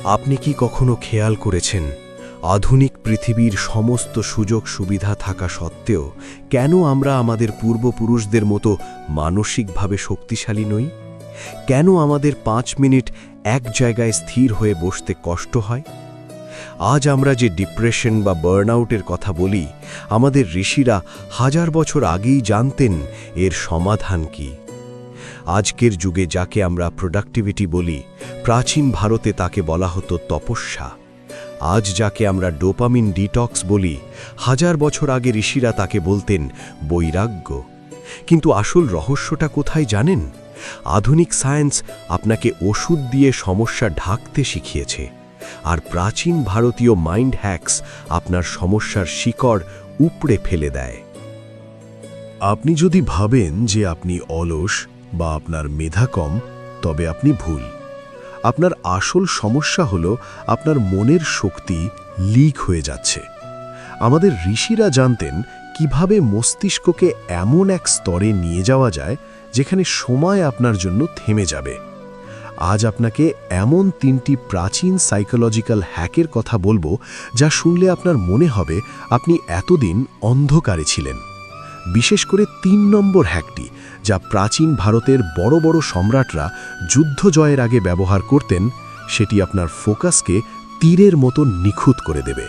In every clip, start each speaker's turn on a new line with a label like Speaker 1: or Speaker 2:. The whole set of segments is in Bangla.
Speaker 1: আপনি কি কখনো খেয়াল করেছেন আধুনিক পৃথিবীর সমস্ত সুযোগ সুবিধা থাকা সত্ত্বেও কেন আমরা আমাদের পূর্বপুরুষদের মতো মানসিকভাবে শক্তিশালী নই? কেন আমাদের 5 মিনিট এক জায়গায় স্থির হয়ে বসতে কষ্ট হয়? আজ আমরা যে ডিপ্রেশন বা বার্নআউটের কথা বলি, আমাদের ঋষিরা হাজার বছর আগেই জানতেন এর সমাধান কি। আজকের যুগে যাকে আমরা প্রোডাক্টিভিটি বলি, প্রাচীন ভারতে তাকে বলা হতো তপস্যা। আজ যাকে আমরা ডোপামিন ডিটক্স বলি, হাজার বছর আগে ঋষিরা তাকে বলতেন বৈরাগ্য। কিন্তু আসল রহস্যটা কোথায় জানেন? আধুনিক সায়েন্স আপনাকে ওষুধ দিয়ে সমস্যা ঢাকতে শিখিয়েছে, আর প্রাচীন ভারতীয় মাইন্ড হ্যাকস আপনার সমস্যার শিকড় উপড়ে ফেলে দেয়।
Speaker 2: আপনি যদি ভাবেন যে আপনি অলস বা আপনার মেধা কম, তবে আপনি ভুল। আপনার আসল সমস্যা হলো আপনার মনের শক্তি লিক হয়ে যাচ্ছে। আমাদের ঋষিরা জানতেন কিভাবে মস্তিষ্ককে এমন এক স্তরে নিয়ে যাওয়া যায় যেখানে সময় আপনার জন্য থেমে যাবে। আজ আপনাকে এমন 3টি প্রাচীন সাইকোলজিক্যাল হ্যাকের কথা বলবো, যা শুনলে আপনার মনে হবে আপনি এতদিন অন্ধকারে ছিলেন। বিশেষ করে 3 নম্বর হ্যাকটি, যা প্রাচীন ভারতের বড় বড় সম্রাটরা যুদ্ধ জয়ের আগে ব্যবহার করতেন, সেটি আপনার ফোকাসকে তীরের মতো নিখুঁত করে দেবে।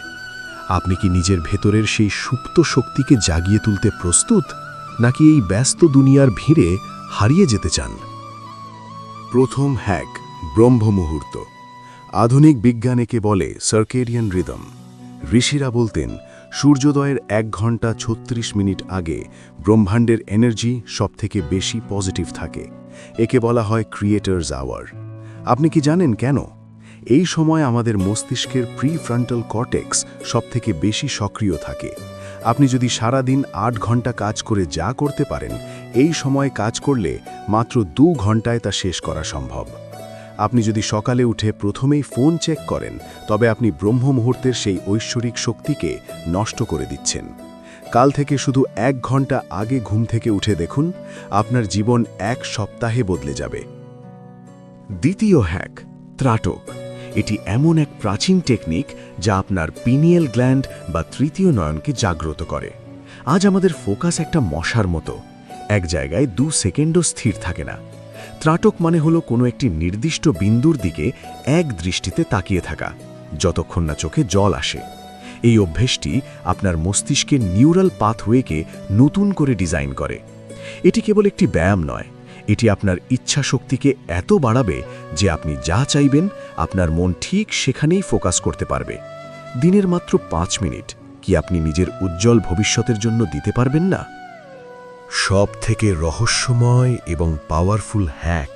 Speaker 2: আপনি কি নিজের ভেতরের সেই সুপ্ত শক্তিকে জাগিয়ে তুলতে প্রস্তুত, নাকি এই ব্যস্ত দুনিয়ার ভিড়ে হারিয়ে যেতে চান? প্রথম হ্যাক, ব্রহ্ম মুহূর্ত। আধুনিক বিজ্ঞান একে বলে সার্কেডিয়ান রিদম। ঋষিরা বলতেন সূর্যোদয়ের 1 ঘন্টা 36 মিনিট আগে ব্রহ্মাণ্ডের এনার্জি সবথেকে বেশি পজিটিভ থাকে। একে বলা হয় ক্রিয়েটার্স আওয়ার। আপনি কি জানেন কেন? এই সময় আমাদের মস্তিষ্কের প্রিফ্রন্টাল কর্টেক্স সবথেকে বেশি সক্রিয় থাকে। আপনি যদি সারা দিন 8 ঘন্টা কাজ করে যা করতে পারেন, এই সময় কাজ করলে মাত্র 2 ঘন্টায় তা শেষ করা সম্ভব। আপনি যদি সকালে উঠে প্রথমেই ফোন চেক করেন, তবে আপনি ব্রহ্ম মুহূর্তের সেই ঐশ্বরিক শক্তিকে নষ্ট করে দিচ্ছেন। কাল থেকে শুধু 1 ঘন্টা আগে ঘুম থেকে উঠে দেখুন, আপনার জীবন 1 সপ্তাহে বদলে যাবে। দ্বিতীয় হ্যাক, ত্রাটক। এটি এমন এক প্রাচীন টেকনিক যা আপনার পিনিয়াল গ্ল্যান্ড বা তৃতীয় নয়নকে জাগ্রত করে। আজ আমাদের ফোকাস একটা মশার মতো, এক জায়গায় 2 সেকেন্ডও স্থির থাকে না। ত্রাটক মানে হলো কোনো একটি নির্দিষ্ট বিন্দুর দিকে এক দৃষ্টিতে তাকিয়ে থাকা, যতক্ষণ না চোখে জল আসে। এই অভ্যেসটি আপনার মস্তিষ্কের নিউরাল পাথওয়েকে নতুন করে ডিজাইন করে। এটি কেবল একটি ব্যায়াম নয়, এটি আপনার ইচ্ছা শক্তিকে এত বাড়াবে যে আপনি যা চাইবেন আপনার মন ঠিক সেখানেই ফোকাস করতে পারবে। দিনের মাত্র 5 মিনিট কি আপনি নিজের উজ্জ্বল ভবিষ্যতের জন্য দিতে পারবেন না?
Speaker 1: সব থেকে রহস্যময় এবং পাওয়ারফুল হ্যাক,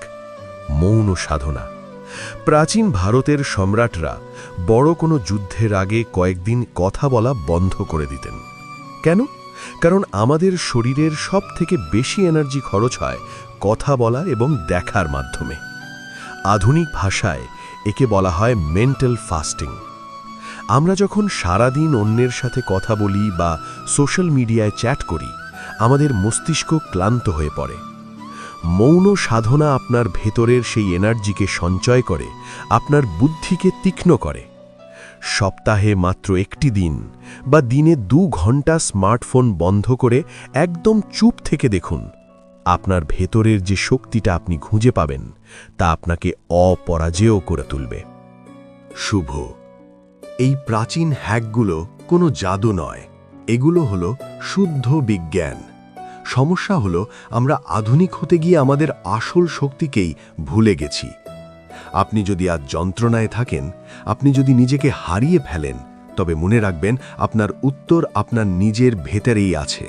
Speaker 1: মৌন সাধনা। প্রাচীন ভারতের সম্রাটরা বড় কোনো যুদ্ধের আগে কয়েকদিন কথা বলা বন্ধ করে দিতেন। কেন? কারণ আমাদের শরীরের সব থেকে বেশি এনার্জি খরচ হয় কথা বলা এবং দেখার মাধ্যমে। আধুনিক ভাষায় একে বলা হয় মেন্টাল ফাস্টিং। আমরা যখন সারাদিন অন্যের সাথে কথা বলি বা সোশ্যাল মিডিয়ায় চ্যাট করি, আমাদের মস্তিষ্ক ক্লান্ত হয়ে পড়ে। মৌন সাধনা আপনার ভেতরের সেই এনার্জিকে সঞ্চয় করে, আপনার বুদ্ধিকে তীক্ষ্ণ করে। সপ্তাহে মাত্র 1টি দিন বা দিনে 2 ঘন্টা স্মার্টফোন বন্ধ করে একদম চুপ থেকে দেখুন। আপনার ভেতরের যে শক্তিটা আপনি খুঁজে পাবেন, তা আপনাকে অপরাজেয় করে তুলবে।
Speaker 2: শুভ। এই প্রাচীন হ্যাকগুলো কোনো জাদু নয়, এগুলো হলো শুদ্ধ বিজ্ঞান। সমস্যা হলো আমরা আধুনিক হতে গিয়ে আমাদের আসল শক্তিকেই ভুলে গেছি। আপনি যদি আজ যন্ত্রণায় থাকেন, আপনি যদি নিজেকে হারিয়ে ফেলেন, তবে মনে রাখবেন আপনার উত্তর আপনার নিজের ভেতরেই আছে।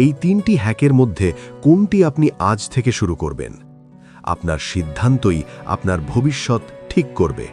Speaker 2: এই 3টি হ্যাকের মধ্যে কোনটি আপনি আজ থেকে শুরু করবেন? আপনার সিদ্ধান্তই আপনার ভবিষ্যৎ ঠিক করবে।